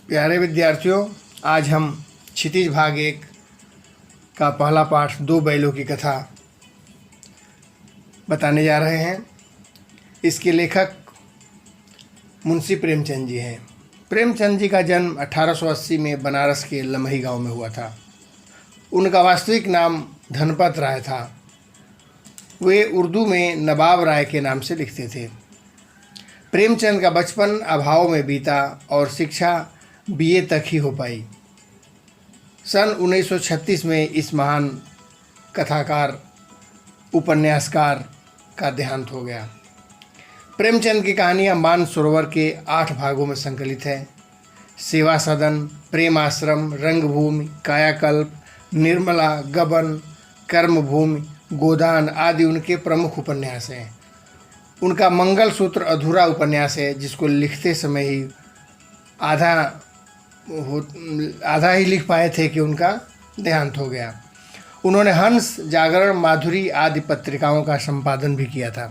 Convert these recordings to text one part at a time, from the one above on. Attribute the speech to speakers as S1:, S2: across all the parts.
S1: प्यारे विद्यार्थियों, आज हम क्षितिज भाग 1 का पहला पाठ दो बैलों की कथा बताने जा रहे हैं। इसके लेखक मुंशी प्रेमचंद जी हैं। प्रेमचंद जी का जन्म 1880 में बनारस के लमही गांव में हुआ था। उनका वास्तविक नाम धनपत राय था। वे उर्दू में नवाब राय के नाम से लिखते थे। प्रेमचंद का बचपन अभाव में बीता और शिक्षा बीए तक ही हो पाई। सन 1936 में इस महान कथाकार उपन्यासकार का देहांत हो गया। प्रेमचंद की कहानियाँ मानसरोवर के 8 भागों में संकलित है। सेवा सदन, प्रेम आश्रम, रंगभूमि, कायाकल्प, निर्मला, गबन, कर्मभूमि, गोदान आदि उनके प्रमुख उपन्यास हैं। उनका मंगलसूत्र अधूरा उपन्यास है, जिसको लिखते समय ही आधा ही लिख पाए थे कि उनका देहांत हो गया। उन्होंने हंस, जागरण, माधुरी आदि पत्रिकाओं का संपादन भी किया था।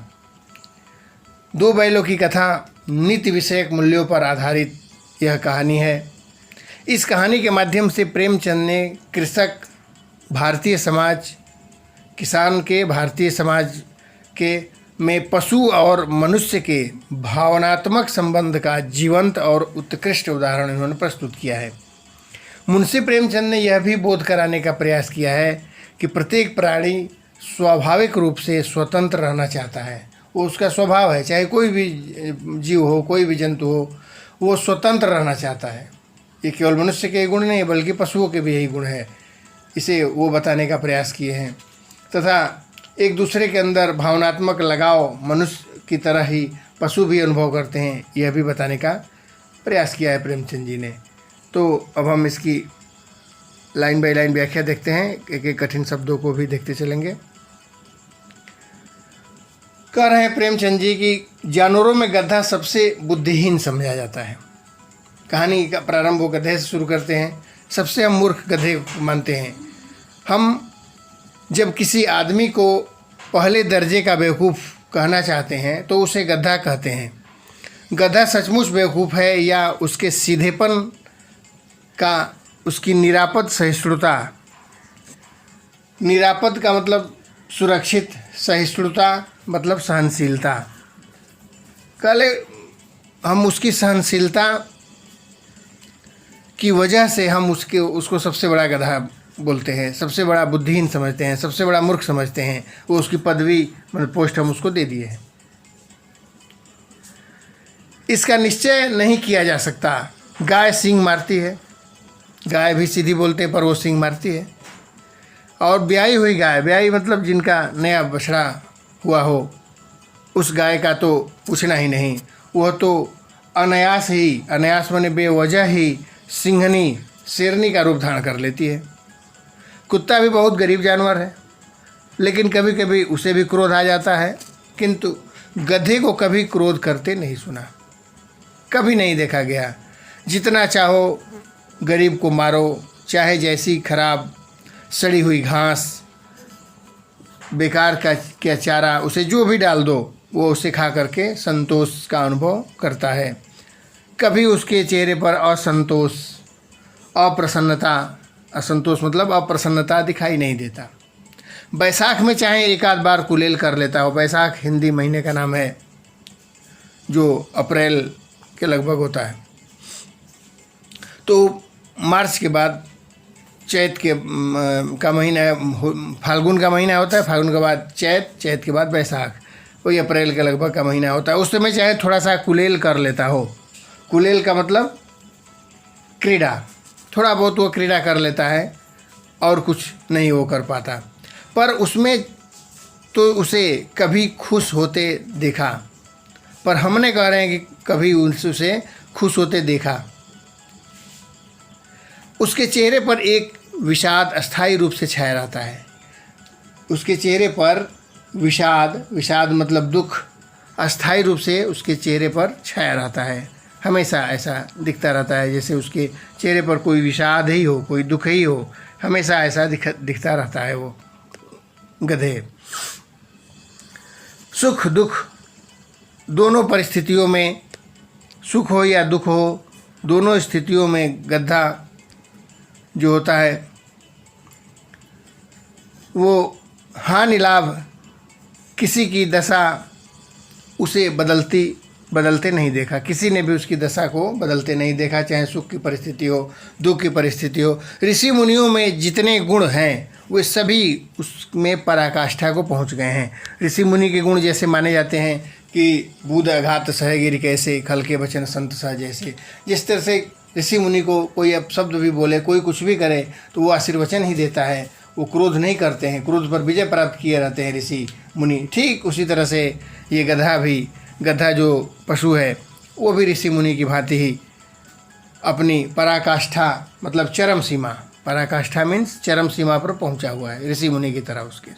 S1: दो बैलों की कथा नीति विषयक मूल्यों पर आधारित यह कहानी है। इस कहानी के माध्यम से प्रेमचंद ने कृषक, भारतीय समाज, किसान के भारतीय समाज के में पशु और मनुष्य के भावनात्मक संबंध का जीवंत और उत्कृष्ट उदाहरण इन्होंने प्रस्तुत किया है। मुंशी प्रेमचंद ने यह भी बोध कराने का प्रयास किया है कि प्रत्येक प्राणी स्वाभाविक रूप से स्वतंत्र रहना चाहता है। वो उसका स्वभाव है, चाहे कोई भी जीव हो, कोई भी जंतु हो, वो स्वतंत्र रहना चाहता है। ये केवल मनुष्य के गुण नहीं बल्कि पशुओं के भी यही गुण है। इसे वो बताने का प्रयास किए हैं तथा एक दूसरे के अंदर भावनात्मक लगाव मनुष्य की तरह ही पशु भी अनुभव करते हैं, यह भी बताने का प्रयास किया है प्रेमचंद जी ने। तो अब हम इसकी लाइन बाय लाइन व्याख्या देखते हैं, एक एक कठिन शब्दों को भी देखते चलेंगे। कह रहे हैं प्रेमचंद जी कि जानवरों में गधा सबसे बुद्धिहीन समझा जाता है। कहानी का प्रारंभ वो गधे से शुरू करते हैं। सबसे हम मूर्ख गधे मानते हैं। हम जब किसी आदमी को पहले दर्जे का बेवकूफ़ कहना चाहते हैं तो उसे गधा कहते हैं। गधा सचमुच बेवकूफ़ है या उसके सीधेपन का, उसकी निरापद सहिष्णुता, निरापद का मतलब सुरक्षित, सहिष्णुता मतलब सहनशीलता, कल हम उसकी सहनशीलता की वजह से हम उसको सबसे बड़ा गधा बोलते हैं, सबसे बड़ा बुद्धिहीन समझते हैं, सबसे बड़ा मूर्ख समझते हैं। वो उसकी पदवी मतलब पोस्ट हम उसको दे दिए हैं। इसका निश्चय नहीं किया जा सकता। गाय सींग मारती है, गाय भी सीधी बोलते हैं पर वो सींग मारती है। और ब्याई हुई गाय, ब्याई मतलब जिनका नया बछड़ा हुआ हो, उस गाय का तो पूछना ही नहीं। वह तो अनायास माने बेवजह ही सिंहनी, शेरनी का रूप धारण कर लेती है। कुत्ता भी बहुत गरीब जानवर है, लेकिन कभी कभी उसे भी क्रोध आ जाता है, किंतु गधे को कभी क्रोध करते नहीं सुना, कभी नहीं देखा गया। जितना चाहो गरीब को मारो, चाहे जैसी खराब सड़ी हुई घास, बेकार का क्या चारा, उसे जो भी डाल दो वो उसे खा करके संतोष का अनुभव करता है। कभी उसके चेहरे पर असंतोष, असंतोष मतलब अप्रसन्नता दिखाई नहीं देता। बैसाख में चाहे एक आध बार कुलेल कर लेता हो। बैसाख हिंदी महीने का नाम है जो अप्रैल के लगभग होता है। तो मार्च के बाद चैत का महीना, फाल्गुन का महीना होता है। फाल्गुन के बाद चैत, चैत के बाद बैसाख, वही अप्रैल के लगभग का महीना होता है। उस समय चाहे थोड़ा सा कुलेल कर लेता हो। कुलेल का मतलब क्रीड़ा, थोड़ा बहुत वो क्रीड़ा कर लेता है और कुछ नहीं वो कर पाता, पर उसमें तो उसे कभी खुश होते देखा। पर हमने कह रहे हैं कि कभी उसे खुश होते देखा। उसके चेहरे पर एक विषाद अस्थायी रूप से छाया रहता है। उसके चेहरे पर विषाद मतलब दुख अस्थायी रूप से उसके चेहरे पर छाया रहता है। हमेशा ऐसा दिखता रहता है जैसे उसके चेहरे पर कोई विषाद ही हो, कोई दुख ही हो, हमेशा ऐसा दिखता रहता है वो गधे। सुख दुख दोनों परिस्थितियों में, सुख हो या दुख हो, दोनों स्थितियों में गधा जो होता है वो हानि लाभ किसी की दशा उसे बदलते नहीं देखा, किसी ने भी उसकी दशा को बदलते नहीं देखा, चाहे सुख की परिस्थिति हो, दुख की परिस्थिति हो। ऋषि मुनियों में जितने गुण हैं वे सभी उसमें पराकाष्ठा को पहुंच गए हैं। ऋषि मुनि के गुण जैसे माने जाते हैं कि बूढ़ अघात सहगिरि कैसे, खल के वचन संत सह जैसे। जिस तरह से ऋषि मुनि को कोई अब शब्द भी बोले, कोई कुछ भी करे तो वो आशीर्वचन ही देता है, वो क्रोध नहीं करते हैं, क्रोध पर विजय प्राप्त किए रहते हैं ऋषि मुनि। ठीक उसी तरह से ये गधा जो पशु है वो भी ऋषि मुनि की भांति ही अपनी पराकाष्ठा मतलब चरम सीमा, पराकाष्ठा मीन्स चरम सीमा पर पहुंचा हुआ है ऋषि मुनि की तरह। उसके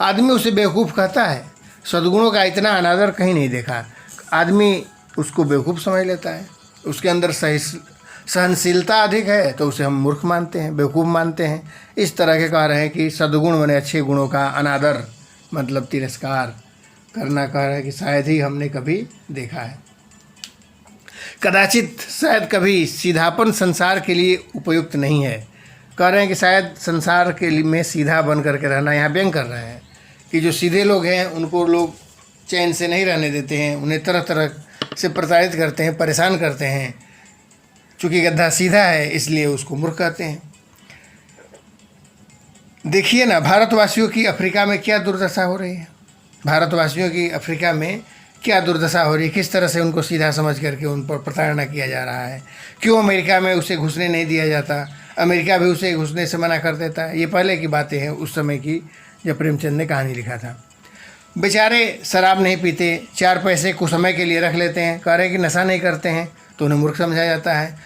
S1: आदमी उसे बेवकूफ़ कहता है, सद्गुणों का इतना अनादर कहीं नहीं देखा। आदमी उसको बेवकूफ़ समझ लेता है, उसके अंदर सहनशीलता अधिक है तो उसे हम मूर्ख मानते हैं, बेवकूफ़ मानते हैं। इस तरह के कह रहे हैं कि सद्गुण माने अच्छे गुणों का अनादर मतलब तिरस्कार करना, कह रहे हैं कि शायद ही हमने कभी देखा है। कदाचित शायद कभी सीधापन संसार के लिए उपयुक्त नहीं है। कह रहे हैं कि शायद संसार के लिए में सीधा बन करके रहना, यहाँ व्यंग कर रहे हैं कि जो सीधे लोग हैं उनको लोग चैन से नहीं रहने देते हैं, उन्हें तरह तरह से प्रताड़ित करते हैं, परेशान करते हैं। चूँकि गधा सीधा है इसलिए उसको मूर्ख कहते हैं। देखिए ना, भारतवासियों की अफ्रीका में क्या दुर्दशा हो रही है। भारतवासियों की अफ्रीका में क्या दुर्दशा हो रही है, किस तरह से उनको सीधा समझ करके उन पर प्रताड़ना किया जा रहा है। क्यों अमेरिका में उसे घुसने नहीं दिया जाता, अमेरिका भी उसे घुसने से मना कर देता है। ये पहले की बातें हैं, उस समय की जब प्रेमचंद ने कहानी लिखा था। बेचारे शराब नहीं पीते, 4 पैसे कुछ समय के लिए रख लेते हैं, कह रहे हैं कि नशा नहीं करते हैं तो उन्हें मूर्ख समझा जाता है।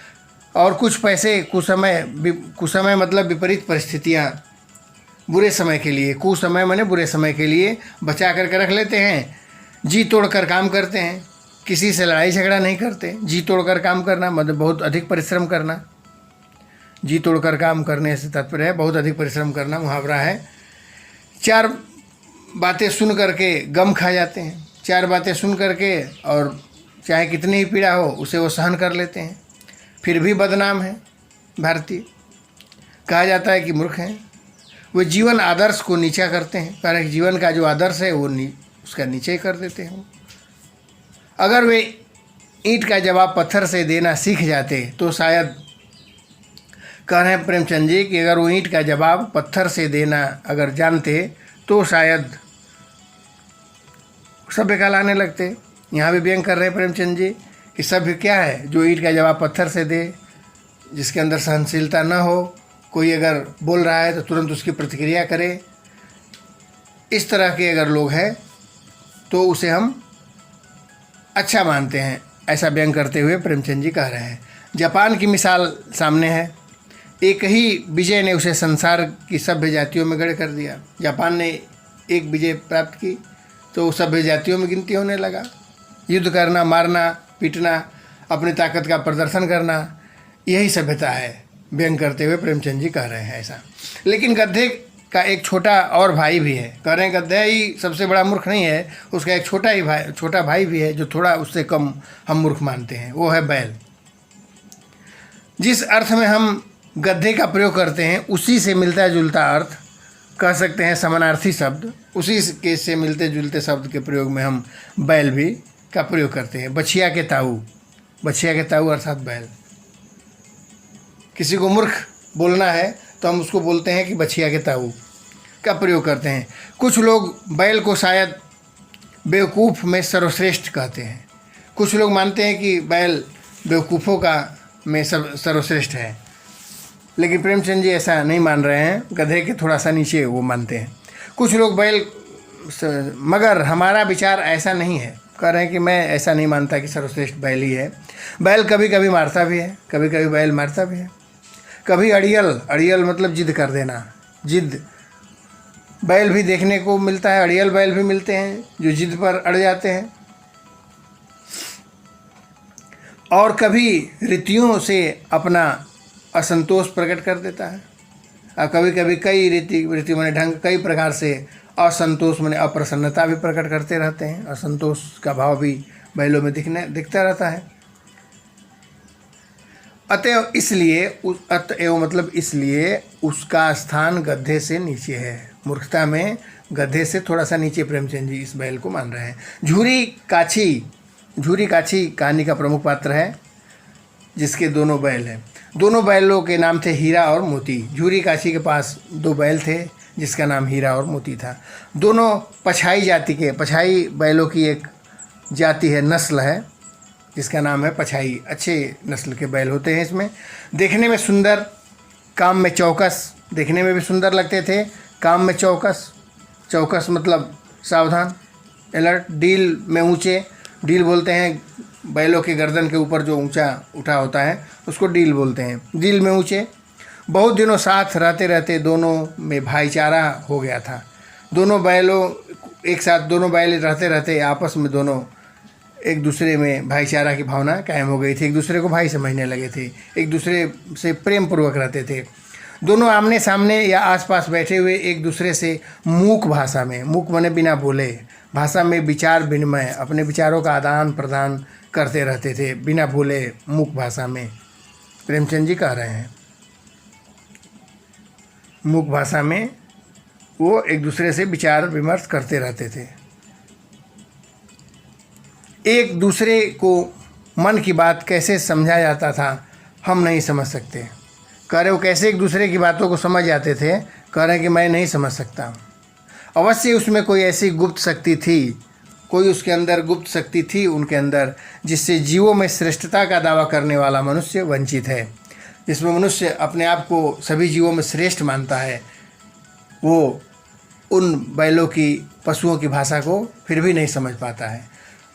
S1: और कुछ पैसे कुछ समय मतलब विपरीत परिस्थितियाँ, बुरे समय के लिए, कुसमय माने बुरे समय के लिए बचा करके रख लेते हैं। जी तोड़कर काम करते हैं, किसी से लड़ाई झगड़ा नहीं करते। जी तोड़कर काम करना मतलब बहुत अधिक परिश्रम करना। जी तोड़कर काम करने से तात्पर्य है बहुत अधिक परिश्रम करना, मुहावरा है। 4 बातें सुन करके गम खा जाते हैं, 4 बातें सुन करके और चाहे कितनी ही पीड़ा हो उसे वो सहन कर लेते हैं, फिर भी बदनाम है। भारतीय कहा जाता है कि मूर्ख हैं। वे जीवन आदर्श को नीचा करते हैं, कारण जीवन का जो आदर्श है वो उसका नीचे कर देते हैं। अगर वे ईंट का जवाब पत्थर से देना सीख जाते तो शायद, कह रहे हैं प्रेमचंद जी कि अगर वो ईंट का जवाब पत्थर से देना अगर जानते तो शायद सभ्य कहलाने लगते। यहाँ भी व्यंग कर रहे हैं प्रेमचंद जी कि सभ्य क्या है, जो ईंट का जवाब पत्थर से दे, जिसके अंदर सहनशीलता न हो, कोई अगर बोल रहा है तो तुरंत उसकी प्रतिक्रिया करे। इस तरह के अगर लोग हैं तो उसे हम अच्छा मानते हैं, ऐसा व्यंग करते हुए प्रेमचंद जी कह रहे हैं। जापान की मिसाल सामने है। एक ही विजय ने उसे संसार की सभ्य जातियों में गढ़ कर दिया। जापान ने एक विजय प्राप्त की तो सभ्य जातियों में गिनती होने लगा। युद्ध करना, मारना, पीटना, अपनी ताकत का प्रदर्शन करना, यही सभ्यता है, व्यंग करते हुए प्रेमचंद जी कह रहे हैं ऐसा। लेकिन गधे का एक छोटा और भाई भी है। कह रहे हैं गधा ही सबसे बड़ा मूर्ख नहीं है, उसका एक छोटा भाई भी है जो थोड़ा उससे कम हम मूर्ख मानते हैं, वो है बैल। जिस अर्थ में हम गधे का प्रयोग करते हैं उसी से मिलता जुलता अर्थ कह सकते हैं, समानार्थी शब्द, उसी के से मिलते जुलते शब्द के प्रयोग में हम बैल भी का प्रयोग करते हैं। बछिया के ताऊ अर्थात बैल। किसी को मूर्ख बोलना है तो हम उसको बोलते हैं कि बछिया के ताऊ का प्रयोग करते हैं। कुछ लोग बैल को शायद बेवकूफ़ में सर्वश्रेष्ठ कहते हैं। कुछ लोग मानते हैं कि बैल बेवकूफ़ों का में सर्वश्रेष्ठ है, लेकिन प्रेमचंद जी ऐसा नहीं मान रहे हैं, गधे के थोड़ा सा नीचे वो मानते हैं। कुछ लोग बैल, मगर हमारा विचार ऐसा नहीं है। कह रहे हैं कि मैं ऐसा नहीं मानता कि सर्वश्रेष्ठ बैल ही है। बैल कभी कभी मारता भी है, कभी कभी बैल मारता भी है। कभी अड़ियल मतलब जिद कर देना, जिद बैल भी देखने को मिलता है, अड़ियल बैल भी मिलते हैं जो जिद पर अड़ जाते हैं। और कभी रीतियों से अपना असंतोष प्रकट कर देता है। और कभी कभी कई रीति माने ढंग, कई प्रकार से असंतोष माने अप्रसन्नता भी प्रकट करते रहते हैं। असंतोष का भाव भी बैलों में दिखता रहता है। अतएव इसलिए अतएव मतलब इसलिए उसका स्थान गधे से नीचे है। मूर्खता में गधे से थोड़ा सा नीचे प्रेमचंद जी इस बैल को मान रहे हैं। झूरी काछी कहानी का प्रमुख पात्र है, जिसके दोनों बैल हैं। दोनों बैलों के नाम थे हीरा और मोती। झूरी काछी के पास 2 बैल थे जिसका नाम हीरा और मोती था। दोनों पछाई जाति के, पछाई बैलों की एक जाति है, नस्ल है, जिसका नाम है पछाई। अच्छे नस्ल के बैल होते हैं इसमें। देखने में सुंदर, काम में चौकस, देखने में भी सुंदर लगते थे, काम में चौकस। चौकस मतलब सावधान, अलर्ट। डील में ऊंचे, डील बोलते हैं बैलों के गर्दन के ऊपर जो ऊंचा उठा होता है उसको डील बोलते हैं। डील में ऊंचे। बहुत दिनों साथ रहते रहते दोनों में भाईचारा हो गया था। दोनों बैलों एक साथ, दोनों बैल रहते रहते आपस में दोनों एक दूसरे में भाईचारा की भावना कायम हो गई थी। एक दूसरे को भाई समझने लगे थे, एक दूसरे से प्रेम पूर्वक रहते थे। दोनों आमने सामने या आसपास बैठे हुए एक दूसरे से मूक भाषा में, मूक माने बिना बोले, भाषा में विचार विनिमय, अपने विचारों का आदान प्रदान करते रहते थे बिना बोले, मूक भाषा में। प्रेमचंद जी कह रहे हैं मूक भाषा में वो एक दूसरे से विचार विमर्श करते रहते थे। एक दूसरे को मन की बात कैसे समझा जाता था हम नहीं समझ सकते। कह रहे वो कैसे एक दूसरे की बातों को समझ जाते थे, कह रहे हैं कि मैं नहीं समझ सकता। अवश्य उसमें कोई ऐसी गुप्त शक्ति थी, कोई उसके अंदर गुप्त शक्ति थी उनके अंदर, जिससे जीवों में श्रेष्ठता का दावा करने वाला मनुष्य वंचित है। जिसमें मनुष्य अपने आप को सभी जीवों में श्रेष्ठ मानता है, वो उन बैलों की, पशुओं की भाषा को फिर भी नहीं समझ पाता है।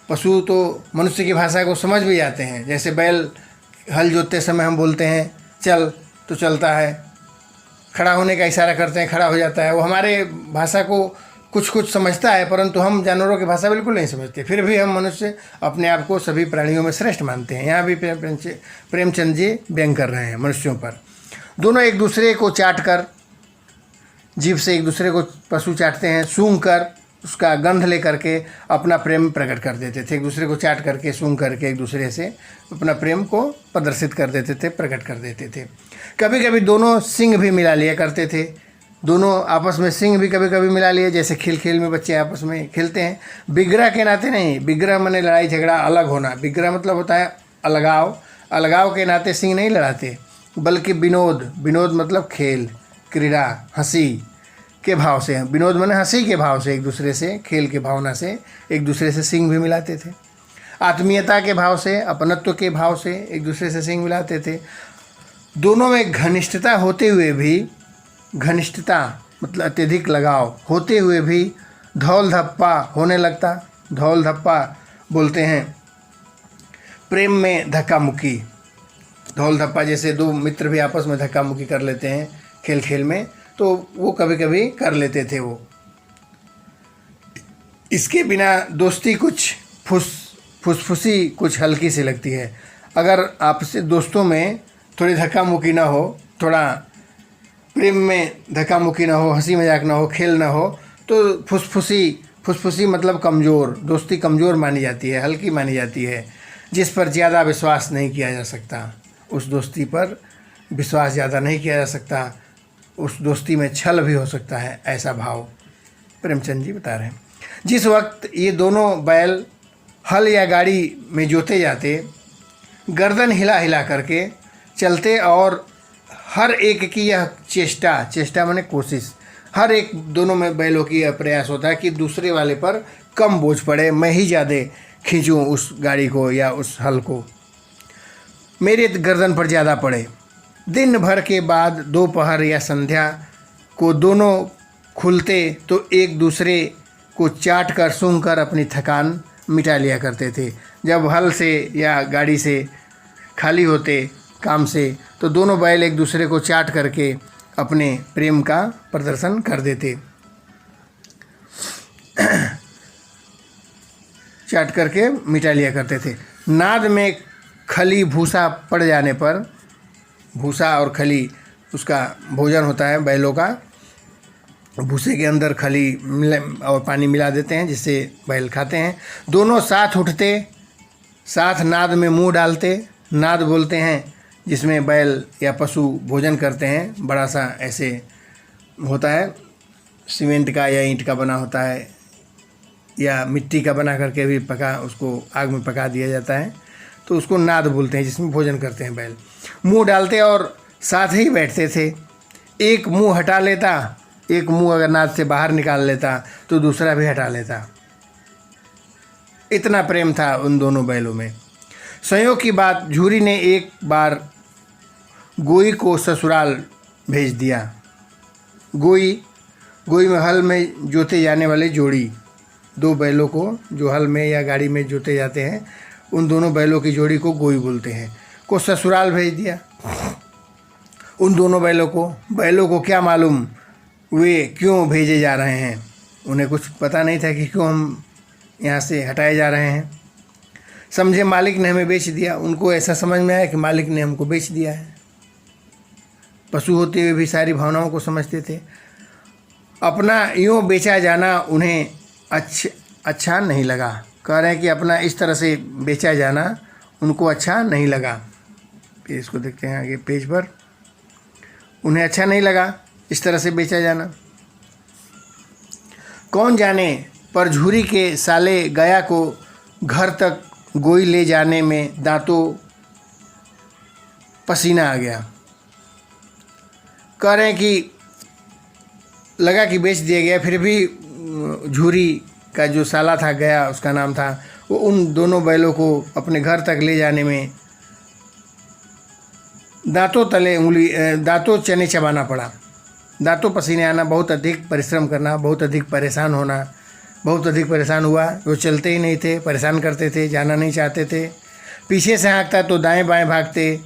S1: पशु तो मनुष्य की भाषा को समझ भी जाते हैं। जैसे बैल हल जोतते समय हम बोलते हैं चल तो चलता है, खड़ा होने का इशारा करते हैं खड़ा हो जाता है। वो हमारे भाषा को कुछ कुछ समझता है, परंतु हम जानवरों की भाषा बिल्कुल नहीं समझते। फिर भी हम मनुष्य अपने आप को सभी प्राणियों में श्रेष्ठ मानते हैं। यहाँ भी प्रेमचंद जी व्यंग कर रहे हैं मनुष्यों पर। दोनों एक दूसरे को चाट कर, जीभ से एक दूसरे को पशु चाटते हैं, सूंघ कर उसका गंध ले करके अपना प्रेम प्रकट कर देते थे। एक दूसरे को चाट करके, सूंघ करके एक दूसरे से अपना प्रेम को प्रदर्शित कर देते थे, प्रकट कर देते थे। कभी कभी दोनों सींग भी मिला लिया करते थे। दोनों आपस में सींग भी कभी कभी मिला लिए, जैसे खेल खेल में बच्चे आपस में खेलते हैं। बिगड़ा के नाते नहीं, बिगड़ा माने लड़ाई झगड़ा, अलग होना। बिगड़ा मतलब होता है अलगाव, अलगाव के नाते सींग नहीं लड़ाते, बल्कि विनोद, विनोद मतलब खेल, क्रीड़ा, हंसी के भाव से, विनोद माने हंसी के भाव से एक दूसरे से, खेल के भावना से एक दूसरे से सींग भी मिलाते थे। आत्मीयता के भाव से, अपनत्व के भाव से एक दूसरे से सींग मिलाते थे। दोनों में घनिष्ठता होते हुए भी, घनिष्ठता मतलब अत्यधिक लगाव होते हुए भी धौल धप्पा होने लगता। धौल धप्पा बोलते हैं प्रेम में धक्का मुक्की। धौल धप्पा जैसे दो मित्र भी आपस में धक्का मुक्की कर लेते हैं खेल खेल में, तो वो कभी कभी कर लेते थे वो। इसके बिना दोस्ती कुछ फुसफुसी कुछ हल्की सी लगती है। अगर आपसे दोस्तों में थोड़ी धक्का मुक्की ना हो, थोड़ा प्रेम में धक्का मुक्की ना हो, हंसी मजाक ना हो, खेल ना हो, तो फुसफुसी मतलब कमज़ोर, दोस्ती कमज़ोर मानी जाती है, हल्की मानी जाती है। जिस पर ज़्यादा विश्वास नहीं किया जा सकता, उस दोस्ती पर विश्वास ज़्यादा नहीं किया जा सकता, उस दोस्ती में छल भी हो सकता है, ऐसा भाव प्रेमचंद जी बता रहे हैं। जिस वक्त ये दोनों बैल हल या गाड़ी में जोते जाते, गर्दन हिला हिला करके चलते और हर एक की यह चेष्टा माने कोशिश, हर एक दोनों में बैलों की यह प्रयास होता है कि दूसरे वाले पर कम बोझ पड़े, मैं ही ज़्यादा खींचूँ उस गाड़ी को या उस हल को, मेरे गर्दन पर ज़्यादा पड़े। दिन भर के बाद दोपहर या संध्या को दोनों खुलते तो एक दूसरे को चाट कर सूंघ कर अपनी थकान मिटा लिया करते थे। जब हल से या गाड़ी से खाली होते काम से, तो दोनों बैल एक दूसरे को चाट करके अपने प्रेम का प्रदर्शन कर देते। चाट करके मिटा लिया करते थे। नाद में खली भूसा पड़ जाने पर, भूसा और खली उसका भोजन होता है बैलों का, भूसे के अंदर खली और पानी मिला देते हैं जिससे बैल खाते हैं। दोनों साथ उठते, साथ नाद में मुंह डालते। नाद बोलते हैं जिसमें बैल या पशु भोजन करते हैं। बड़ा सा ऐसे होता है, सीमेंट का या ईंट का बना होता है या मिट्टी का बना करके भी उसको आग में पका दिया जाता है, तो उसको नाद बोलते हैं, जिसमें भोजन करते हैं बैल। मुंह डालते और साथ ही बैठते थे। एक मुंह हटा लेता, एक मुंह अगर नाद से बाहर निकाल लेता तो दूसरा भी हटा लेता। इतना प्रेम था उन दोनों बैलों में। संयोग की बात, झूरी ने एक बार गोई को ससुराल भेज दिया। गोई में हल में जोते जाने वाले जोड़ी, दो बैलों को जो हल में या गाड़ी में जोते जाते हैं, उन दोनों बैलों की जोड़ी को गोई बोलते हैं, को ससुराल भेज दिया। उन दोनों बैलों को क्या मालूम वे क्यों भेजे जा रहे हैं। उन्हें कुछ पता नहीं था कि क्यों हम यहाँ से हटाए जा रहे हैं। समझे मालिक ने हमें बेच दिया। उनको ऐसा समझ में आया कि मालिक ने हमको बेच दिया है। पशु होते हुए भी सारी भावनाओं को समझते थे। अपना यूँ बेचा जाना उन्हें अच्छा नहीं लगा। कह रहे हैं कि अपना इस तरह से बेचा जाना उनको अच्छा नहीं लगा। फिर इसको देखते हैं आगे पेज पर। उन्हें अच्छा नहीं लगा इस तरह से बेचा जाना। कौन जाने, पर झूरी के साले गया को घर तक गोई ले जाने में दांतों पसीना आ गया। कह रहे हैं कि लगा कि बेच दिया गया, फिर भी झूरी का जो साला था, गया उसका नाम था, वो उन दोनों बैलों को अपने घर तक ले जाने में दांतों चने चबाना पड़ा। दांतों पसीने आना, बहुत अधिक परिश्रम करना, बहुत अधिक परेशान होना, बहुत अधिक परेशान हुआ। वो चलते ही नहीं थे, परेशान करते थे, जाना नहीं चाहते थे। पीछे से हाँकता तो दाएं बाएं भागते,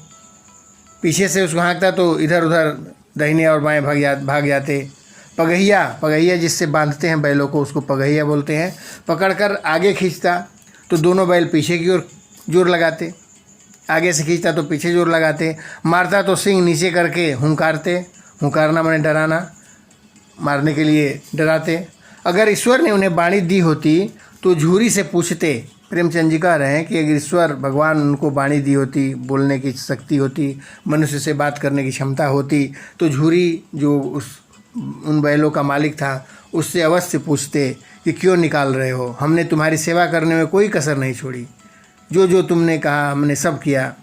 S1: पीछे से उसको हाँकता तो इधर उधर दाहिने और बाएं भाग जाते। पगहिया जिससे बांधते हैं बैलों को, उसको पगहिया बोलते हैं। पकड़कर आगे खींचता तो दोनों बैल पीछे की ओर जोर लगाते, आगे से खींचता तो पीछे जोर लगाते। मारता तो सींग नीचे करके हुंकारना माने डराना, मारने के लिए डराते। अगर ईश्वर ने उन्हें वाणी दी होती तो झूरी से पूछते। प्रेमचंद जी कह रहे हैं कि अगर ईश्वर भगवान उनको वाणी दी होती, बोलने की शक्ति होती, मनुष्य से बात करने की क्षमता होती, तो झूरी जो उन बैलों का मालिक था उससे अवश्य पूछते कि क्यों निकाल रहे हो, हमने तुम्हारी सेवा करने में कोई कसर नहीं छोड़ी, जो तुमने कहा हमने सब किया।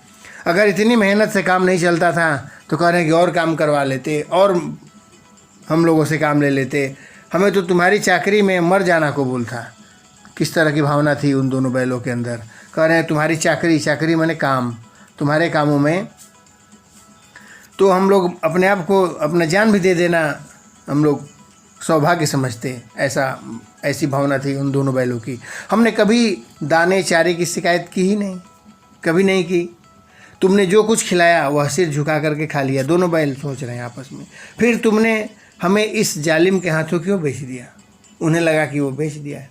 S1: अगर इतनी मेहनत से काम नहीं चलता था तो कह रहे हैं कि और काम करवा लेते और हम लोगों से काम ले लेते, हमें तो तुम्हारी चाकरी में मर जाना कबूल था। किस तरह की भावना थी उन दोनों बैलों के अंदर। कह रहे हैं तुम्हारी चाकरी माने काम, तुम्हारे कामों में तो हम लोग अपने आप को, अपना जान भी दे देना हम लोग सौभाग्य समझते। ऐसी भावना थी उन दोनों बैलों की। हमने कभी दाने चारे की शिकायत की ही नहीं, कभी नहीं की। तुमने जो कुछ खिलाया वह सिर झुका करके खा लिया। दोनों बैल सोच रहे हैं आपस में। फिर तुमने हमें इस जालिम के हाथों क्यों बेच दिया। उन्हें लगा कि वो बेच दिया है।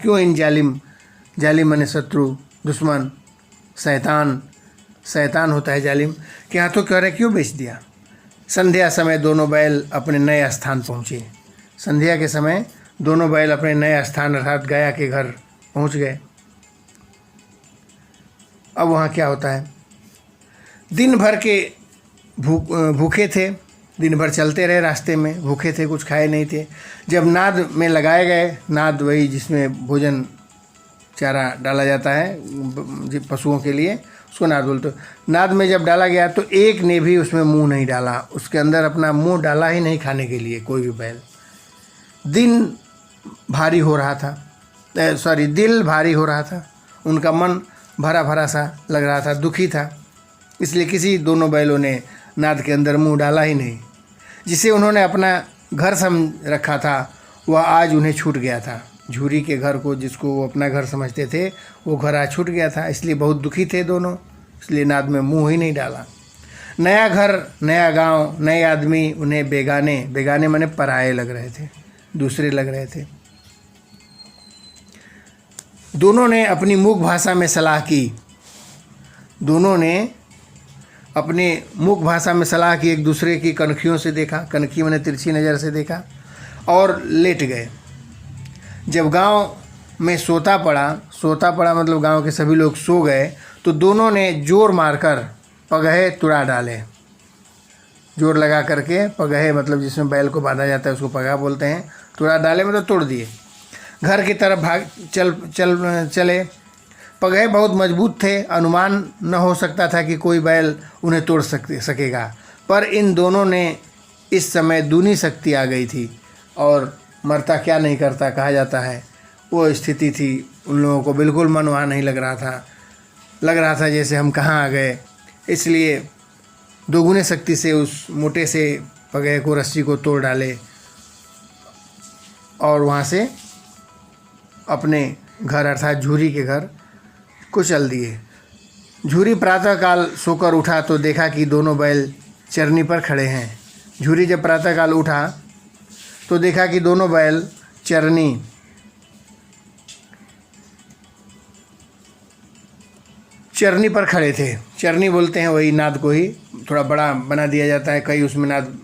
S1: क्यों इन जालिम माने शत्रु, दुश्मन, शैतान होता है जालिम के हाथों कह रहे क्यों बेच दिया। संध्या समय दोनों बैल अपने नए स्थान पहुँचे। संध्या के समय दोनों बैल अपने नए स्थान अर्थात गया के घर पहुँच गए। अब वहाँ क्या होता है, दिन भर के भूखे थे, दिन भर चलते रहे रास्ते में, भूखे थे, कुछ खाए नहीं थे। जब नाद में लगाए गए, नाद वही जिसमें भोजन चारा डाला जाता है पशुओं के लिए, उसको नाद बोलते। नाद में जब डाला गया तो एक ने भी उसमें मुंह नहीं डाला, उसके अंदर अपना मुंह डाला ही नहीं खाने के लिए कोई भी बैल। दिल भारी हो रहा था, उनका मन भरा भरा सा लग रहा था, दुखी था। इसलिए किसी दोनों बैलों ने नाद के अंदर मुंह डाला ही नहीं। जिसे उन्होंने अपना घर समझ रखा था वह आज उन्हें छूट गया था। झूरी के घर को जिसको वो अपना घर समझते थे वो घर आज छूट गया था। इसलिए बहुत दुखी थे दोनों, इसलिए नाद में मुंह ही नहीं डाला। नया घर, नया गांव, नए आदमी उन्हें बेगाने माने पराये लग रहे थे, दूसरे लग रहे थे। दोनों ने अपनी मुख भाषा में सलाह की। एक दूसरे की कनखियों से देखा, कनखी मैंने तिरछी नज़र से देखा, और लेट गए। जब गांव में सोता पड़ा मतलब गांव के सभी लोग सो गए, तो दोनों ने जोर मारकर पगहे तुड़ा डाले। जोर लगा करके, पगहे मतलब जिसमें बैल को बांधा जाता है उसको पगहा बोलते हैं, तुड़ा डाले मतलब तोड़ दिए। घर की तरफ चले। पगहे बहुत मजबूत थे, अनुमान न हो सकता था कि कोई बैल उन्हें तोड़ सकेगा, पर इन दोनों ने इस समय दूनी शक्ति आ गई थी और मरता क्या नहीं करता कहा जाता है, वो स्थिति थी। उन लोगों को बिल्कुल मन वहाँ नहीं लग रहा था जैसे हम कहाँ आ गए। इसलिए दोगुने शक्ति से उस मोटे से पगहे को, रस्सी को तोड़ डाले और वहाँ से अपने घर अर्थात झूरी के घर को चल दिए। झूरी प्रातःकाल सोकर उठा तो देखा कि दोनों बैल चरनी पर खड़े हैं। झूरी जब प्रातःकाल उठा तो देखा कि दोनों बैल चरनी पर खड़े थे। चरनी बोलते हैं वही नाद को ही, थोड़ा बड़ा बना दिया जाता है, कई उसमें नाद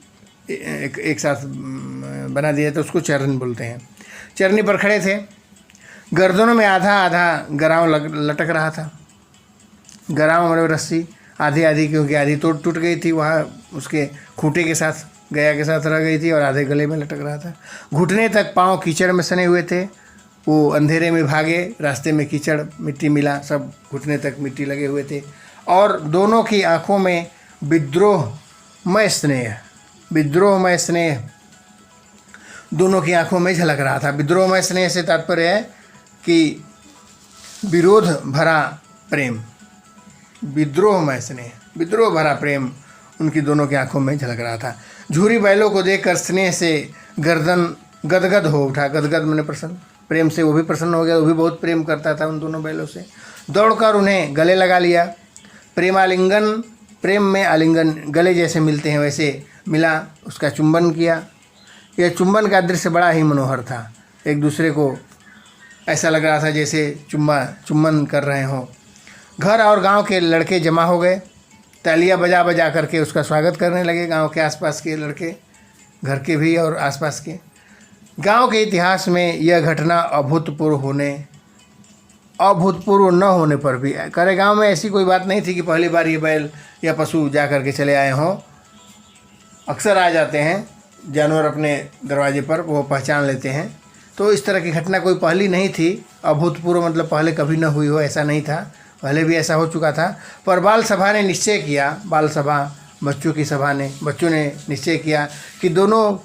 S1: एक साथ बना दिया जाता है, उसको चरनी बोलते हैं। चरनी पर खड़े थे। गर्दनों में आधा आधा गराव लटक रहा था। गराव मतलब रस्सी आधी आधी, क्योंकि आधी टूट गई थी, वहाँ उसके खूंटे के साथ, गया के साथ रह गई थी और आधे गले में लटक रहा था। घुटने तक पाँव कीचड़ में सने हुए थे। वो अंधेरे में भागे, रास्ते में कीचड़ मिट्टी मिला, सब घुटने तक मिट्टी लगे हुए थे। और दोनों की आंखों में विद्रोहमय स्नेह दोनों की आंखों में झलक रहा था। विद्रोहमय स्नेह से तात्पर्य है कि विरोध भरा प्रेम, विद्रोहमय स्नेह, विद्रोह भरा प्रेम उनकी दोनों की आंखों में झलक रहा था। झूरी बैलों को देखकर स्नेह से गर्दन गदगद हो उठा। गदगद मैंने प्रसन्न, प्रेम से वो भी प्रसन्न हो गया, वो भी बहुत प्रेम करता था उन दोनों बैलों से। दौड़कर उन्हें गले लगा लिया। प्रेमालिंगन, प्रेम में आलिंगन गले जैसे मिलते हैं वैसे मिला, उसका चुंबन किया। यह चुंबन का दृश्य बड़ा ही मनोहर था। एक दूसरे को ऐसा लग रहा था जैसे चुम्बन कर रहे हों। घर और गांव के लड़के जमा हो गए, तालियां बजा बजा करके उसका स्वागत करने लगे। गांव के आसपास के लड़के, घर के भी और आसपास के। गांव के इतिहास में यह घटना अभूतपूर्व न होने पर भी, करे गांव में ऐसी कोई बात नहीं थी कि पहली बार ये बैल या पशु जा कर के चले आए हों। अक्सर आ जाते हैं जानवर अपने दरवाजे पर, वो पहचान लेते हैं। तो इस तरह की घटना कोई पहली नहीं थी। अभूतपूर्व मतलब पहले कभी न हुई हो ऐसा नहीं था, पहले भी ऐसा हो चुका था। पर बाल सभा ने निश्चय किया, बाल सभा बच्चों ने निश्चय किया कि दोनों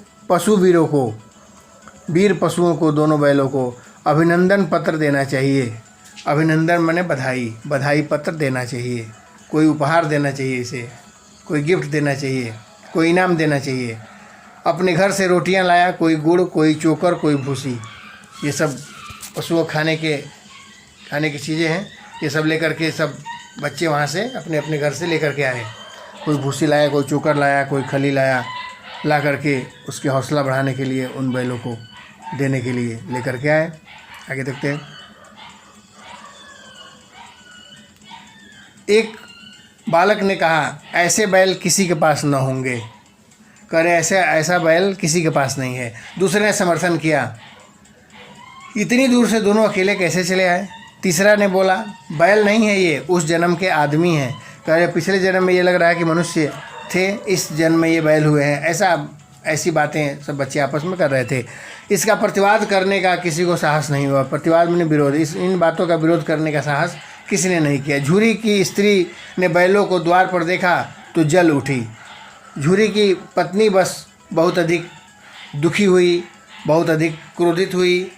S1: वीर पशुओं को, दोनों बैलों को अभिनंदन पत्र देना चाहिए। अभिनंदन माने बधाई पत्र देना चाहिए, कोई उपहार देना चाहिए, इसे कोई गिफ्ट देना चाहिए, कोई इनाम देना चाहिए। अपने घर से रोटियां लाया, कोई गुड़, कोई चोकर, कोई भूसी, ये सब पशुओं खाने की चीज़ें हैं। ये सब लेकर के सब बच्चे वहाँ से अपने अपने घर से लेकर के आए। कोई भूसी लाया, कोई चोकर लाया, कोई खली लाया, ला करके उसके हौसला बढ़ाने के लिए उन बैलों को देने के लिए लेकर के आए। आगे देखते हैं। एक बालक ने कहा, ऐसे बैल किसी के पास न होंगे। करे ऐसा बैल किसी के पास नहीं है। दूसरे ने समर्थन किया, इतनी दूर से दोनों अकेले कैसे चले आए। तीसरा ने बोला, बैल नहीं है ये, उस जन्म के आदमी हैं। करे पिछले जन्म में ये लग रहा है कि मनुष्य थे, इस जन्म में ये बैल हुए हैं। ऐसी बातें सब बच्चे आपस में कर रहे थे। इसका प्रतिवाद करने का किसी को साहस नहीं हुआ। प्रतिवाद में विरोध, इन बातों का विरोध करने का साहस किसी ने नहीं किया। झूरी की स्त्री ने बैलों को द्वार पर देखा तो जल उठी। झूरी की पत्नी बस बहुत अधिक दुखी हुई, बहुत अधिक क्रोधित हुई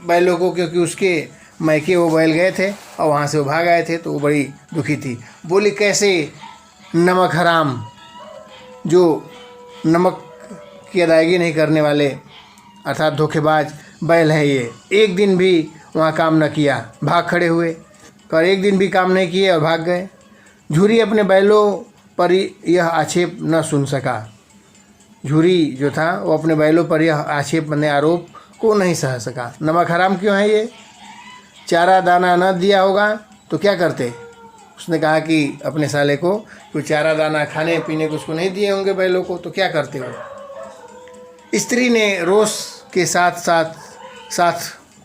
S1: बैलों को, क्योंकि उसके मैके वो बैल गए थे और वहाँ से वो भाग आए थे, तो वो बड़ी दुखी थी। बोली, कैसे नमक हराम, जो नमक की अदायगी नहीं करने वाले अर्थात धोखेबाज बैल है ये। एक दिन भी वहाँ काम न किया, भाग खड़े हुए, पर एक दिन भी काम नहीं किए और भाग गए। झूरी अपने बैलों पर यह आक्षेप न सुन सका। झूरी जो था वो अपने बैलों पर यह आक्षेप ने आरोप को नहीं सह सका। नमक हराम क्यों है ये, चारा दाना न दिया होगा तो क्या करते। उसने कहा कि अपने साले को कोई चारा दाना खाने पीने को उसको नहीं दिए होंगे बैलों को, तो क्या करते हो। स्त्री ने रोष के साथ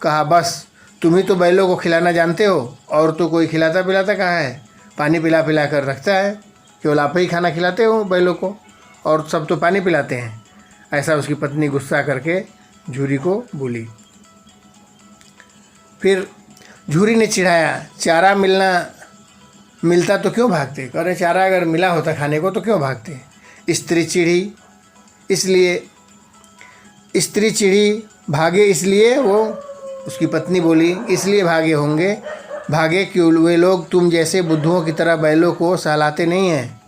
S1: कहा, बस तुम ही तो बैलों को खिलाना जानते हो, और तो कोई खिलाता पिलाता कहाँ है, पानी पिला कर रखता है, केवल आप ही खाना खिलाते हो बैलों को और सब तो पानी पिलाते हैं। ऐसा उसकी पत्नी गुस्सा करके झूरी को बोली। फिर झूरी ने चिढ़ाया, चारा मिलता तो क्यों भागते? कह रहे चारा अगर मिला होता खाने को तो क्यों भागते? स्त्री चिढ़ी भागे इसलिए, वो उसकी पत्नी बोली इसलिए भागे होंगे। भागे क्यों वे लोग तुम जैसे बुद्धुओं की तरह बैलों को सहलाते नहीं हैं।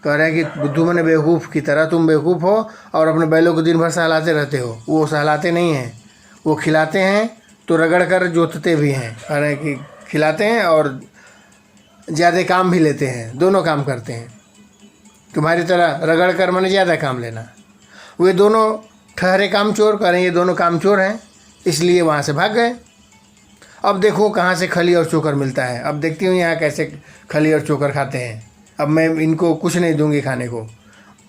S1: कह रहे हैं कि बुद्धू मने बेवकूफ़ की तरह तुम बेवकूफ़ हो और अपने बैलों को दिन भर सहलाते रहते हो। वो सहलाते नहीं हैं, वो खिलाते हैं तो रगड़ कर जोतते भी हैं। कह रहे हैं कि खिलाते हैं और ज़्यादा काम भी लेते हैं, दोनों काम करते हैं। तुम्हारी तरह रगड़ कर मैंने ज़्यादा काम लेना। वे दोनों ठहरे कामचोर, कह रहे हैं ये दोनों कामचोर हैं, इसलिए वहाँ से भाग गए। अब देखो कहाँ से खली और चोकर मिलता है। अब देखती हूँ यहाँ कैसे खली और चोकर खाते हैं। अब मैं इनको कुछ नहीं दूंगी खाने को,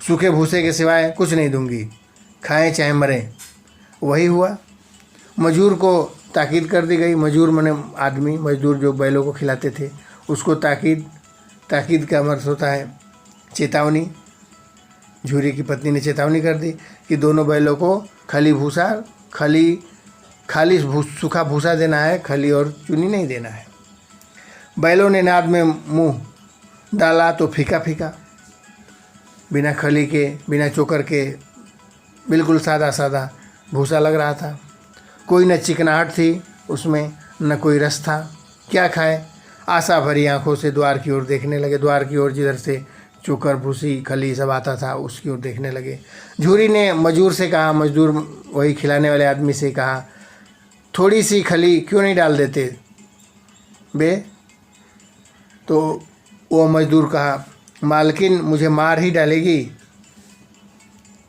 S1: सूखे भूसे के सिवाय कुछ नहीं दूंगी, खाएं चाहे मरें। वही हुआ। मजूर को ताकीद कर दी गई। मजूर मने आदमी, मजदूर जो बैलों को खिलाते थे, उसको ताकीद का अर्थ होता है चेतावनी। झूरी की पत्नी ने चेतावनी कर दी कि दोनों बैलों को खाली सूखा भूसा देना है, खली और चुनी नहीं देना है। बैलों ने नाद में मुंह डाला तो फीका फीका, बिना खली के बिना चोकर के बिल्कुल सादा सादा भूसा लग रहा था। कोई न चिकनाहट थी उसमें, न कोई रस था। क्या खाए? आशा भरी आंखों से द्वार की ओर देखने लगे। द्वार की ओर जिधर से चोकर भूसी खली सब आता था उसकी ओर देखने लगे। झूरी ने मजदूर से कहा, मजदूर वही खिलाने वाले आदमी से कहा, थोड़ी सी खली क्यों नहीं डाल देते बे? तो वो मजदूर कहा, मालकिन मुझे मार ही डालेगी।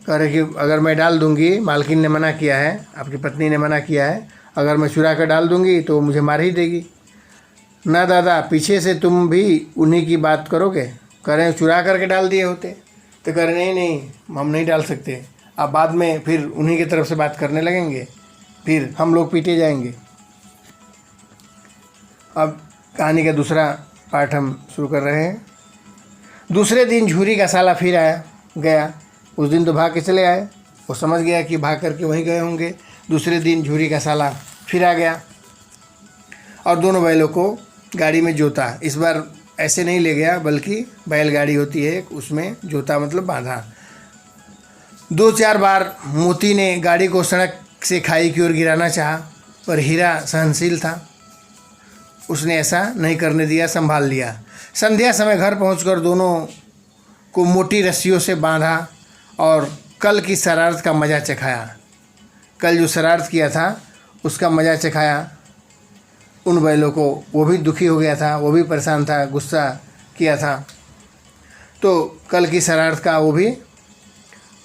S1: कह रहे कि अगर मैं डाल दूंगी, मालकिन ने मना किया है, आपकी पत्नी ने मना किया है, अगर मैं चुरा कर डाल दूंगी तो मुझे मार ही देगी। ना दादा, पीछे से तुम भी उन्हीं की बात करोगे? कह रहे चुरा करके डाल दिए होते। तो कह रहे नहीं हम नहीं डाल सकते। अब बाद में फिर उन्हीं की तरफ से बात करने लगेंगे, फिर हम लोग पीटे जाएंगे। अब कहानी का दूसरा पार्ट हम शुरू कर रहे हैं। दूसरे दिन झूरी का साला फिर गया। उस दिन तो भाग के चले आए, वो समझ गया कि भाग करके वहीं गए होंगे। दूसरे दिन झूरी का साला फिर आ गया और दोनों बैलों को गाड़ी में जोता। इस बार ऐसे नहीं ले गया, बल्कि बैलगाड़ी होती है उसमें जोता, मतलब बांधा। 2-4 बार मोती ने गाड़ी को सड़क से खाई की ओर गिराना चाहा, पर हीरा सहनशील था, उसने ऐसा नहीं करने दिया, संभाल लिया। संध्या समय घर पहुंचकर दोनों को मोटी रस्सियों से बांधा और कल की शरारत का मज़ा चखाया। कल जो शरारत किया था उसका मज़ा चखाया उन बैलों को। वो भी दुखी हो गया था, वो भी परेशान था, गुस्सा किया था, तो कल की शरारत का वो भी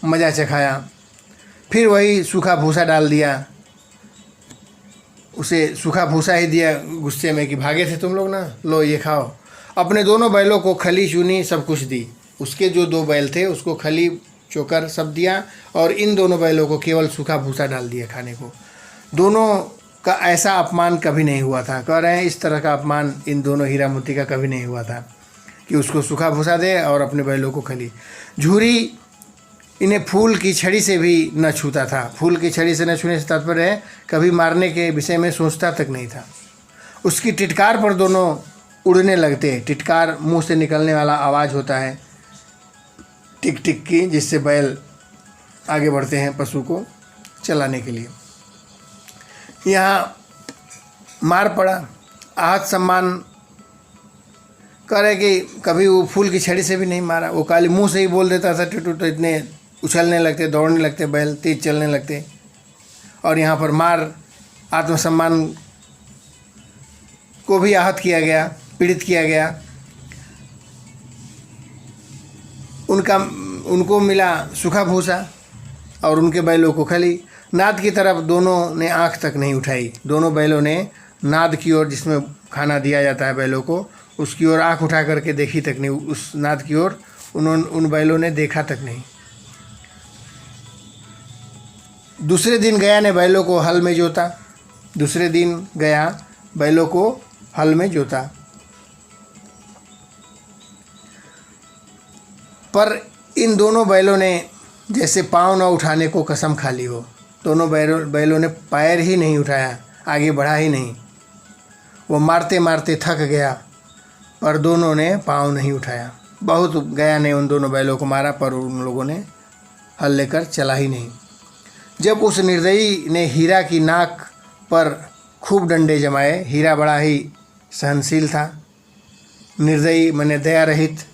S1: मज़ा चखाया। फिर वही सूखा भूसा डाल दिया, उसे सूखा भूसा ही दिया गुस्से में कि भागे थे तुम लोग ना, लो ये खाओ। अपने दोनों बैलों को खली चूनी सब कुछ दी। उसके जो 2 बैल थे उसको खली चोकर सब दिया और इन दोनों बैलों को केवल सूखा भूसा डाल दिया खाने को। दोनों का ऐसा अपमान कभी नहीं हुआ था। कह रहे हैं इस तरह का अपमान इन दोनों हीरा मोती का कभी नहीं हुआ था कि उसको सूखा भूसा दे और अपने बैलों को खली। झूरी इन्हें फूल की छड़ी से भी न छूता था। फूल की छड़ी से न छूने से तात्पर्य है कभी मारने के विषय में सोचता तक नहीं था। उसकी टिटकार पर दोनों उड़ने लगते। टिटकार मुंह से निकलने वाला आवाज़ होता है टिक टिक की, जिससे बैल आगे बढ़ते हैं पशु को चलाने के लिए। यहाँ मार पड़ा, आहत सम्मान। कह रहे कि कभी वो फूल की छड़ी से भी नहीं मारा, वो काली मुंह से ही बोल देता था टुटू, तो इतने उछलने लगते, दौड़ने लगते बैल, तेज चलने लगते। और यहाँ पर मार, आत्मसम्मान को भी आहत किया गया, पीड़ित किया गया। उनको मिला सूखा भूसा और उनके बैलों को खली। नाद की तरफ दोनों ने आंख तक नहीं उठाई। दोनों बैलों ने नाद की ओर, जिसमें खाना दिया जाता है बैलों को, उसकी ओर आंख उठा करके देखी तक नहीं। उस नाद की ओर उन बैलों ने देखा तक नहीं। दूसरे दिन गया ने बैलों को हल में जोता। दूसरे दिन गया बैलों को हल में जोता। पर इन दोनों बैलों ने जैसे पाँव न उठाने को कसम खा ली हो। दोनों बैलों ने पैर ही नहीं उठाया, आगे बढ़ा ही नहीं। वो मारते मारते थक गया पर दोनों ने पाँव नहीं उठाया। बहुत गया ने उन दोनों बैलों को मारा पर उन लोगों ने हल लेकर चला ही नहीं। जब उस निर्दयी ने हीरा की नाक पर खूब डंडे जमाए, हीरा बड़ा ही सहनशील था, निर्दयी माने दया रहित।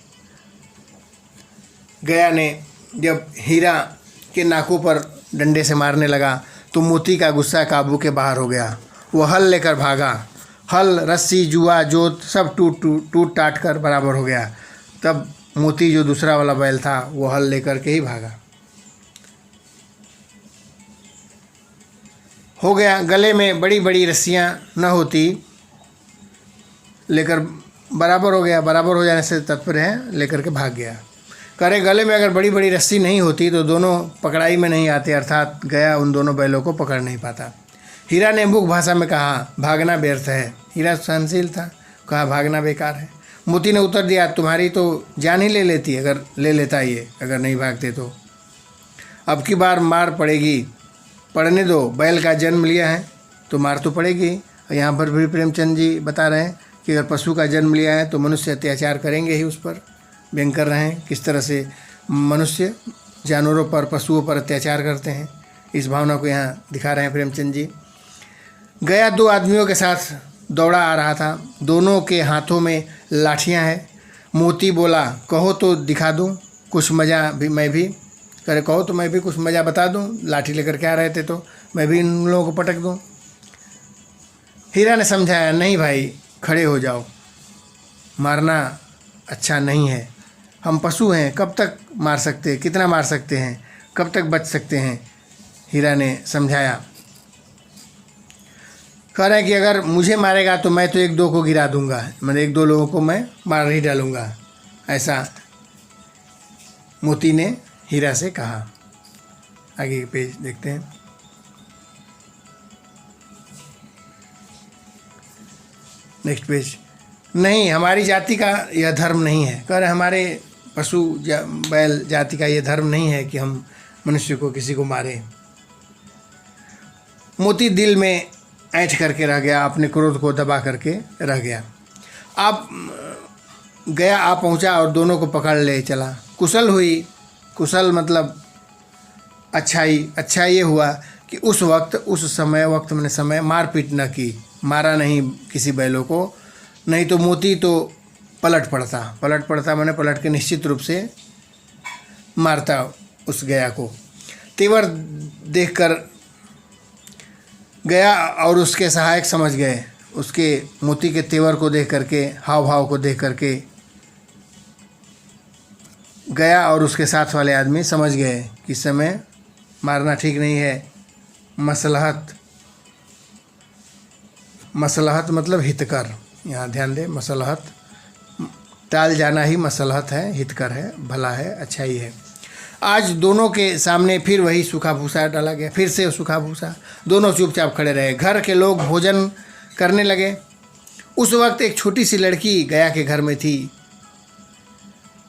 S1: गया ने जब हीरा के नाकों पर डंडे से मारने लगा तो मोती का गुस्सा काबू के बाहर हो गया। वो हल लेकर भागा। हल, रस्सी, जुआ, जोत सब टूट टाट कर बराबर हो गया। तब मोती जो दूसरा वाला बैल था वो हल लेकर के ही भागा। हो गया, गले में बड़ी बड़ी रस्सियाँ न होती लेकर बराबर हो गया। बराबर हो जाने से तात्पर्य है लेकर के भाग गया। करे गले में अगर बड़ी बड़ी रस्सी नहीं होती तो दोनों पकड़ाई में नहीं आते, अर्थात गया उन दोनों बैलों को पकड़ नहीं पाता। हीरा ने मूक भाषा में कहा, भागना व्यर्थ है। हीरा सहनशील था, कहा भागना बेकार है। मोती ने उत्तर दिया, तुम्हारी तो जान ही ले लेती अगर ले लेता ये, अगर नहीं भागते तो। अब की बार मार पड़ेगी, पड़ने दो, बैल का जन्म लिया है तो मार तो पड़ेगी। यहाँ पर भी प्रेमचंद जी बता रहे हैं कि अगर पशु का जन्म लिया है तो मनुष्य अत्याचार करेंगे ही उस पर। व्यंग कर रहे हैं किस तरह से मनुष्य जानवरों पर, पशुओं पर अत्याचार करते हैं, इस भावना को यहाँ दिखा रहे हैं प्रेमचंद जी। गया दो आदमियों के साथ दौड़ा आ रहा था, दोनों के हाथों में लाठियाँ हैं। मोती बोला, कहो तो दिखा दूँ कुछ मज़ा भी, मैं भी करे, कहो तो मैं भी कुछ मज़ा बता दूँ, लाठी लेकर के आ रहे थे तो मैं भी इन लोगों को पटक दूँ। हीरा ने समझाया, नहीं भाई खड़े हो जाओ, मारना अच्छा नहीं है, हम पशु हैं, कब तक मार सकते हैं, कितना मार सकते हैं, कब तक बच सकते हैं। हीरा ने समझाया, कह रहे हैं कि अगर मुझे मारेगा तो मैं तो एक दो को गिरा दूंगा, मतलब एक दो लोगों को मैं मार ही डालूंगा, ऐसा मोती ने हीरा से कहा। आगे के पेज देखते हैं। Next page. नहीं, हमारी जाति का यह धर्म नहीं है। कह रहे हमारे पशु बैल जाति का यह धर्म नहीं है कि हम मनुष्य को किसी को मारे। मोती दिल में ऐंठ करके रह गया, अपने क्रोध को दबा करके रह गया। आप गया आ पहुंचा और दोनों को पकड़ ले चला। कुशल हुई, कुशल मतलब अच्छाई। अच्छा ये हुआ कि उस वक्त, उस समय, वक्त मैंने समय, मारपीट न की, मारा नहीं किसी बैलों को, नहीं तो मोती तो पलट पड़ता मैंने पलट के निश्चित रूप से मारता उस गया को। तेवर देखकर गया और उसके सहायक समझ गए, उसके मोती के तेवर को देख करके, हाव भाव को देख करके गया और उसके साथ वाले आदमी समझ गए कि इस समय मारना ठीक नहीं है। मसलहत, मसलहत मतलब हितकर, यहाँ ध्यान दें, मसलहत टाल जाना ही मसलहत है, हितकर है, भला है, अच्छाई है। आज दोनों के सामने फिर वही सूखा भूसा डाला गया, फिर से सूखा भूसा। दोनों चुपचाप खड़े रहे। घर के लोग भोजन करने लगे। उस वक्त एक छोटी सी लड़की गया के घर में थी,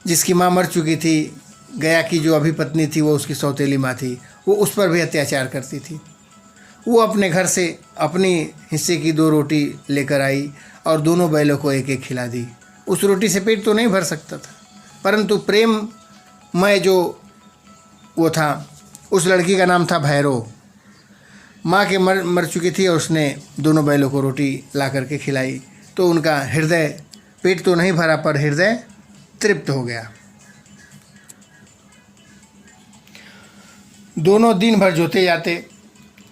S1: जिसकी माँ मर चुकी थी। गया की जो अभी पत्नी थी वो उसकी सौतेली माँ थी, वो उस पर भी अत्याचार करती थी। वो अपने घर से अपनी हिस्से की 2 रोटी लेकर आई और दोनों बैलों को एक एक खिला दी। उस रोटी से पेट तो नहीं भर सकता था, परंतु प्रेममय जो वो था, उस लड़की का नाम था भैरव। माँ के मर चुकी थी और उसने दोनों बैलों को रोटी ला करके खिलाई, तो उनका हृदय, पेट तो नहीं भरा पर हृदय तृप्त हो गया। दोनों दिन भर जोते जाते,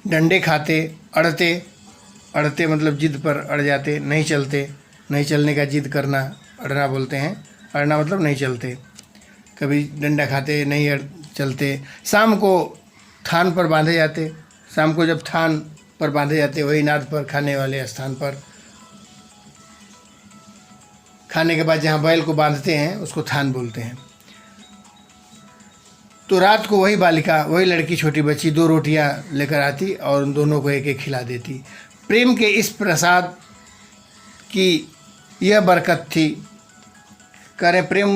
S1: डंडे खाते, अड़ते मतलब जिद पर अड़ जाते, नहीं चलते। नहीं चलने का जिद करना अड़ना बोलते हैं, अड़ना मतलब नहीं चलते। कभी डंडा खाते, नहीं चलते। शाम को थान पर बांधे जाते, शाम को जब थान पर बांधे जाते, वही नाद पर, खाने वाले स्थान पर, खाने के बाद जहाँ बैल को बांधते हैं उसको थान बोलते हैं। तो रात को वही बालिका, वही लड़की, छोटी बच्ची 2 रोटियां लेकर आती और उन दोनों को एक एक खिला देती। प्रेम के इस प्रसाद की यह बरकत थी कह रहे प्रेम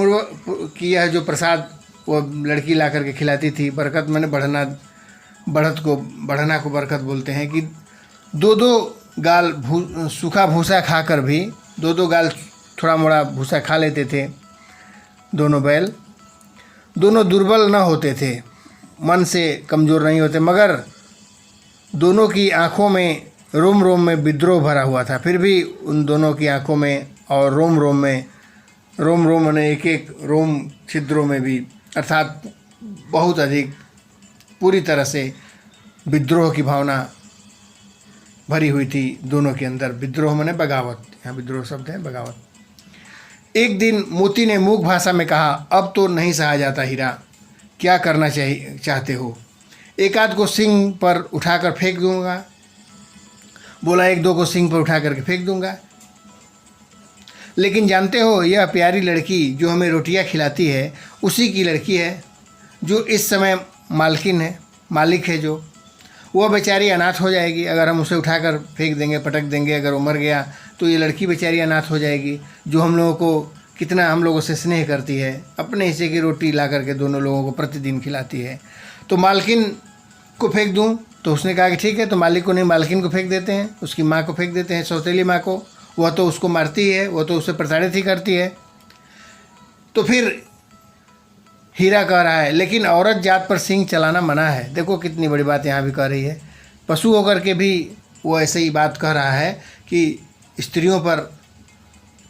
S1: की यह जो प्रसाद वो लड़की ला करके खिलाती थी, बरकत मैंने बढ़ना को बरकत बोलते हैं, कि दो दो गाल सूखा भूसा खाकर भी दो गाल थोड़ा मोड़ा भूसा खा लेते थे दोनों बैल। दोनों दुर्बल न होते थे, मन से कमज़ोर नहीं होते, मगर दोनों की आंखों में रोम रोम में विद्रोह भरा हुआ था। फिर भी उन दोनों की आंखों में और रोम रोम में एक एक रोम छिद्रों में भी, अर्थात बहुत अधिक पूरी तरह से विद्रोह की भावना भरी हुई थी दोनों के अंदर। विद्रोह माने बगावत, यहाँ विद्रोह शब्द है बगावत। एक दिन मोती ने मूक भाषा में कहा, अब तो नहीं सहा जाता हीरा, क्या करना चाहते हो? एक आध को सिंग पर उठाकर फेंक दूंगा। बोला एक दो को सिंग पर उठा करके फेंक दूंगा। लेकिन जानते हो यह प्यारी लड़की जो हमें रोटियां खिलाती है उसी की लड़की है जो इस समय मालिक है जो, वह बेचारी अनाथ हो जाएगी अगर हम उसे उठाकर फेंक देंगे, पटक देंगे। अगर वो मर गया तो ये लड़की बेचारी अनाथ हो जाएगी जो हम लोगों को कितना हम लोगों से स्नेह करती है, अपने हिस्से की रोटी ला करके दोनों लोगों को प्रतिदिन खिलाती है। तो मालकिन को फेंक दूं? तो उसने कहा कि ठीक है। तो मालिक को नहीं, मालकिन को फेंक देते हैं, उसकी माँ को फेंक देते हैं, सौतेली माँ को। वह तो उसको मारती है, वह तो उसे प्रताड़ित ही करती है। तो फिर हीरा कह रहा है लेकिन औरत जात पर सिंग चलाना मना है। देखो कितनी बड़ी बात यहाँ भी कह रही है। पशु होकर के भी वो ऐसे ही बात कह रहा है कि स्त्रियों पर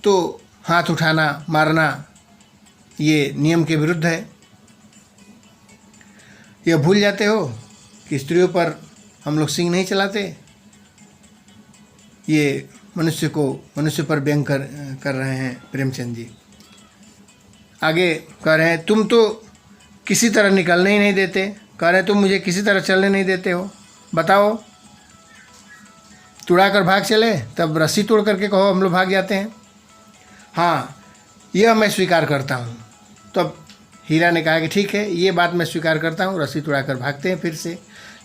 S1: तो हाथ उठाना मारना ये नियम के विरुद्ध है। यह भूल जाते हो कि स्त्रियों पर हम लोग सिंग नहीं चलाते। ये मनुष्य पर व्यंग कर रहे हैं प्रेमचंद जी। आगे कह रहे हैं तुम तो किसी तरह निकलने ही नहीं देते। कह रहे हैं तुम मुझे किसी तरह चलने नहीं देते हो। बताओ, तुड़ा कर भाग चले तब रस्सी तोड़ करके कहो हम लोग भाग जाते हैं। हाँ, यह मैं स्वीकार करता हूँ। तब हीरा ने कहा कि ठीक है, ये बात मैं स्वीकार करता हूँ, रस्सी तुड़ा कर भागते हैं फिर से।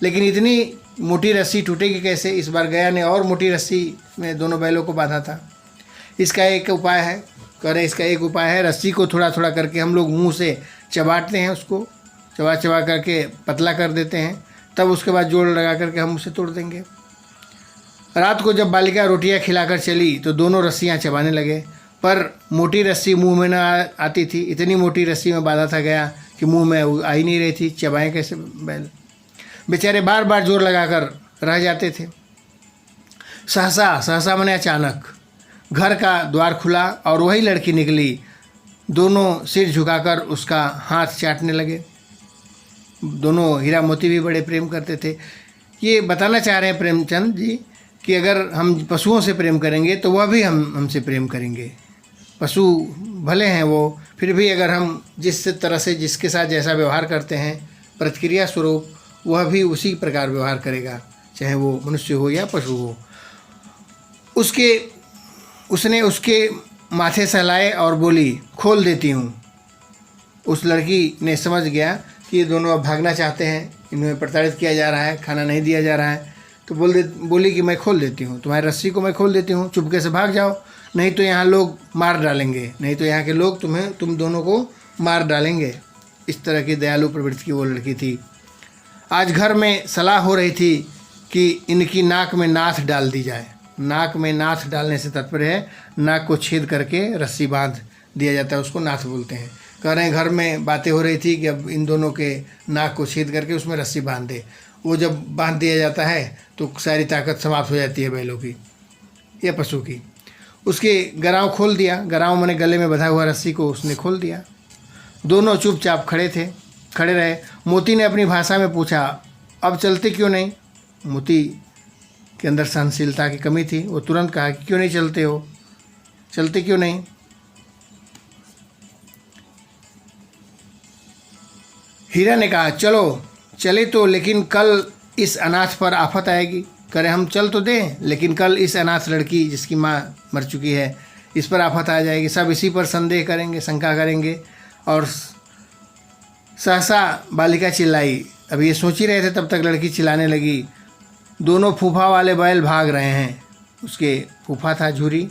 S1: लेकिन इतनी मोटी रस्सी टूटेगी कैसे? इस बार गया ने और मोटी रस्सी में दोनों बैलों को बांधा था। इसका एक उपाय है, कह रहे इसका एक उपाय है, रस्सी को थोड़ा थोड़ा करके हम लोग मुंह से चबाते हैं, उसको चबा करके पतला कर देते हैं, तब उसके बाद जोड़ लगा करके हम उसे तोड़ देंगे। रात को जब बालिका रोटियां खिलाकर चली तो दोनों रस्सियां चबाने लगे, पर मोटी रस्सी मुंह में न आती थी। इतनी मोटी रस्सी में बांधा था गया कि मुंह में आ ही नहीं रही थी। चबाएं कैसे बैल? बेचारे बार बार जोर लगाकर रह जाते थे। सहसा मैंने अचानक घर का द्वार खुला और वही लड़की निकली। दोनों सिर झुकाकर उसका हाथ चाटने लगे। दोनों हीरा मोती भी बड़े प्रेम करते थे। ये बताना चाह रहे हैं प्रेमचंद जी कि अगर हम पशुओं से प्रेम करेंगे तो वह भी हमसे प्रेम करेंगे। पशु भले हैं वो, फिर भी अगर हम जिस तरह से जिसके साथ जैसा व्यवहार करते हैं प्रतिक्रिया स्वरूप वह भी उसी प्रकार व्यवहार करेगा, चाहे वो मनुष्य हो या पशु हो। उसने उसके माथे सहलाए और बोली, खोल देती हूँ। उस लड़की ने समझ गया कि ये दोनों अब भागना चाहते हैं, इन्हें प्रताड़ित किया जा रहा है, खाना नहीं दिया जा रहा है। तो बोली कि मैं खोल देती हूँ, तुम्हारी रस्सी को मैं खोल देती हूँ, चुपके से भाग जाओ, नहीं तो यहाँ लोग मार डालेंगे, नहीं तो यहाँ के लोग तुम दोनों को मार डालेंगे। इस तरह की दयालु प्रवृत्ति की वो लड़की थी। आज घर में सलाह हो रही थी कि इनकी नाक में नाथ डाल दी जाए। नाक में नाथ डालने से तात्पर्य है नाक को छेद करके रस्सी बांध दिया जाता है, उसको नाथ बोलते हैं। कह रहे हैं घर में बातें हो रही थी कि अब इन दोनों के नाक को छेद करके उसमें रस्सी बांध दे। वो जब बांध दिया जाता है तो सारी ताकत समाप्त हो जाती है बैलों की या पशु की। उसके गराव खोल दिया। गराव मैंने गले में बंधा हुआ रस्सी को उसने खोल दिया। दोनों चुपचाप खड़े रहे। मोती ने अपनी भाषा में पूछा, अब चलते क्यों नहीं? मोती के अंदर सहनशीलता की कमी थी। वो तुरंत कहा कि क्यों नहीं चलते हो, चलते क्यों नहीं? हीरा ने कहा, चलो चले तो, लेकिन कल इस अनाथ पर आफत आएगी। करे हम चल तो दें, लेकिन कल इस अनाथ लड़की जिसकी माँ मर चुकी है इस पर आफत आ जाएगी। सब इसी पर संदेह करेंगे, शंका करेंगे। और सहसा बालिका चिल्लाई। अब ये सोच ही रहे थे तब तक लड़की चिल्लाने लगी, दोनों फूफा वाले बैल भाग रहे हैं। उसके फूफा था झूरी,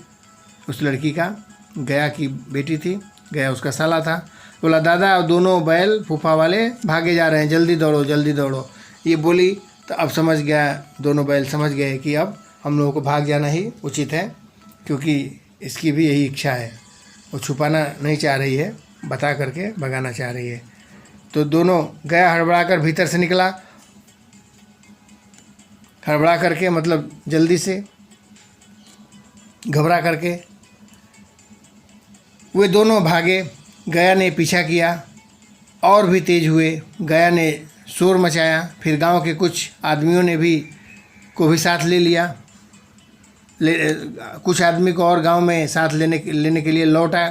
S1: उस लड़की का, गया की बेटी थी। गया उसका साला था। बोला दादा दोनों बैल फूफा वाले भागे जा रहे हैं, जल्दी दौड़ो जल्दी दौड़ो। ये बोली तो अब समझ गया, दोनों बैल समझ गए कि अब हम लोगों को भाग जाना ही उचित है, क्योंकि इसकी भी यही इच्छा है, वो छुपाना नहीं चाह रही है, बता करके भगाना चाह रही है। तो दोनों गया, हड़बड़ा कर भीतर से निकला, हड़बड़ा करके मतलब जल्दी से, घबरा करके वे दोनों भागे। गया ने पीछा किया और भी तेज हुए। गया ने शोर मचाया, फिर गांव के कुछ आदमियों ने भी को भी साथ ले लिया। कुछ आदमी को और गांव में साथ लेने के लिए लौटा।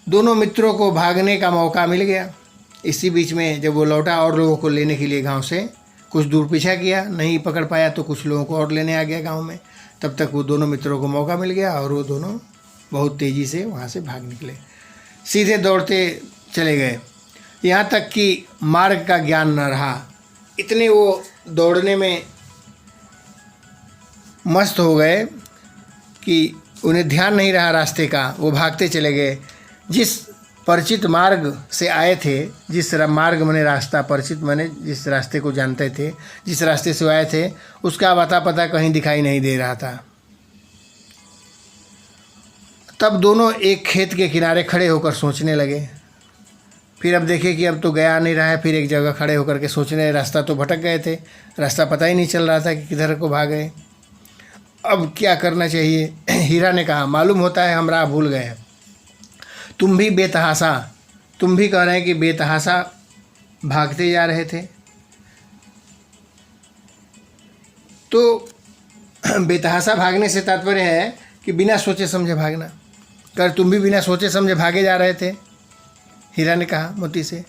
S1: दोनों मित्रों को भागने का मौका मिल गया। इसी बीच में जब वो लौटा और लोगों को लेने के लिए गांव से कुछ दूर पीछा किया, नहीं पकड़ पाया तो कुछ लोगों को और लेने आ गया गांव में। तब तक वो दोनों मित्रों को मौका मिल गया और वो दोनों बहुत तेज़ी से वहाँ से भाग निकले, सीधे दौड़ते चले गए। यहाँ तक कि मार्ग का ज्ञान न रहा, इतने वो दौड़ने में मस्त हो गए कि उन्हें ध्यान नहीं रहा रास्ते का, वो भागते चले गए। जिस परिचित मार्ग से आए थे, जिस मार्ग मैंने रास्ता परिचित मैंने जिस रास्ते को जानते थे, जिस रास्ते से आए थे, उसका अता पता कहीं दिखाई नहीं दे रहा था। तब दोनों एक खेत के किनारे खड़े होकर सोचने लगे। फिर अब देखे कि अब तो गया नहीं रहा है, फिर एक जगह खड़े होकर के सोचने, रास्ता तो भटक गए थे, रास्ता पता ही नहीं चल रहा था कि किधर को भागे, अब क्या करना चाहिए। हीरा ने कहा मालूम होता है हम राह भूल गए। तुम भी बेतहासा, तुम भी कह रहे हैं कि बेतहासा भागते जा रहे थे। तो बेतहासा भागने से तात्पर्य है कि बिना सोचे समझे भागना। कर तुम भी बिना सोचे समझे भागे जा रहे थे, हीरा ने कहा मोती से।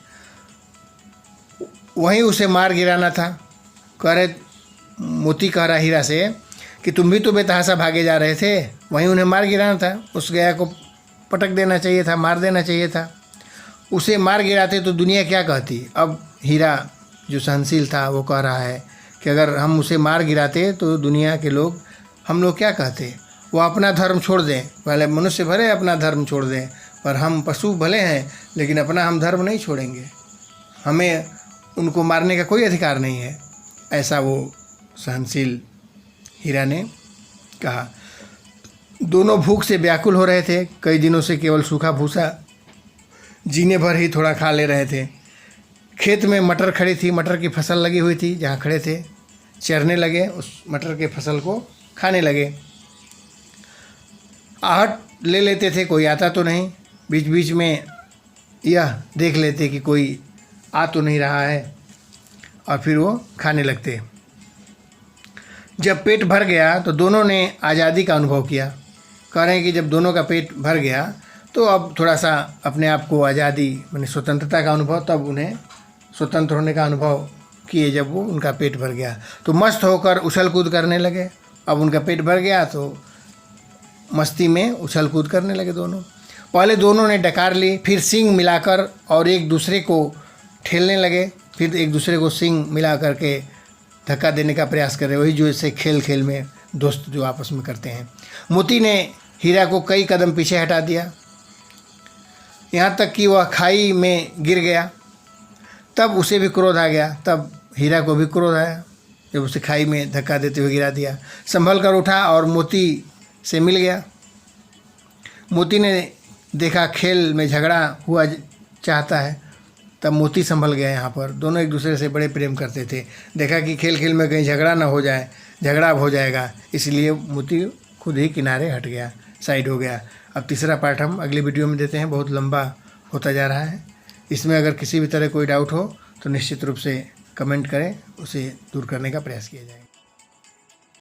S1: वहीं उसे मार गिराना था। कह रहे मोती कह रहा हीरा से कि तुम भी तो बेतहासा भागे जा रहे थे, वहीं उन्हें मार गिराना था। उस गया को पटक देना चाहिए था, मार देना चाहिए था। उसे मार गिराते तो दुनिया क्या कहती। अब हीरा जो सहनशील था वो कह रहा है कि अगर हम उसे मार गिराते तो दुनिया के लोग हम लोग क्या कहते। वो अपना धर्म छोड़ दें, पहले मनुष्य भले अपना धर्म छोड़ दें, पर हम पशु भले हैं लेकिन अपना हम धर्म नहीं छोड़ेंगे, हमें उनको मारने का कोई अधिकार नहीं है। ऐसा वो सहनशील हीरा ने कहा। दोनों भूख से व्याकुल हो रहे थे। कई दिनों से केवल सूखा भूसा जीने भर ही थोड़ा खा ले रहे थे। खेत में मटर खड़ी थी, मटर की फसल लगी हुई थी, जहाँ खड़े थे चरने लगे, उस मटर के फसल को खाने लगे। आहट ले लेते थे, कोई आता तो नहीं, बीच बीच में यह देख लेते कि कोई आ तो नहीं रहा है, और फिर वो खाने लगते। जब पेट भर गया तो दोनों ने आज़ादी का अनुभव किया। कह रहे हैं कि जब दोनों का पेट भर गया तो अब थोड़ा सा अपने आप को आज़ादी माने स्वतंत्रता का अनुभव, तब उन्हें स्वतंत्र होने का अनुभव किए। जब वो उनका पेट भर गया तो मस्त होकर उछल कूद करने लगे। अब उनका पेट भर गया तो मस्ती में उछल कूद करने लगे दोनों। पहले दोनों ने डकार ली, फिर सींग मिलाकर और एक दूसरे को ठेलने लगे, फिर एक दूसरे को सींग मिला करके धक्का देने का प्रयास कर रहे, वही जो इसे खेल खेल में दोस्त जो आपस में करते हैं। मोती ने हीरा को कई कदम पीछे हटा दिया, यहाँ तक कि वह खाई में गिर गया। तब उसे भी क्रोध आ गया, तब हीरा को भी क्रोध आया जब उसे खाई में धक्का देते हुए गिरा दिया। संभल कर उठा और मोती से मिल गया। मोती ने देखा खेल में झगड़ा हुआ चाहता है, तब मोती संभल गया। यहाँ पर दोनों एक दूसरे से बड़े प्रेम करते थे। देखा कि खेल खेल में कहीं झगड़ा ना हो जाए, झगड़ा हो जाएगा, इसलिए मोती खुद ही किनारे हट गया, साइड हो गया। अब तीसरा पार्ट हम अगली वीडियो में देते हैं, बहुत लंबा होता जा रहा है। इसमें अगर किसी भी तरह कोई डाउट हो तो निश्चित रूप से कमेंट करें, उसे दूर करने का प्रयास किया जाएगा।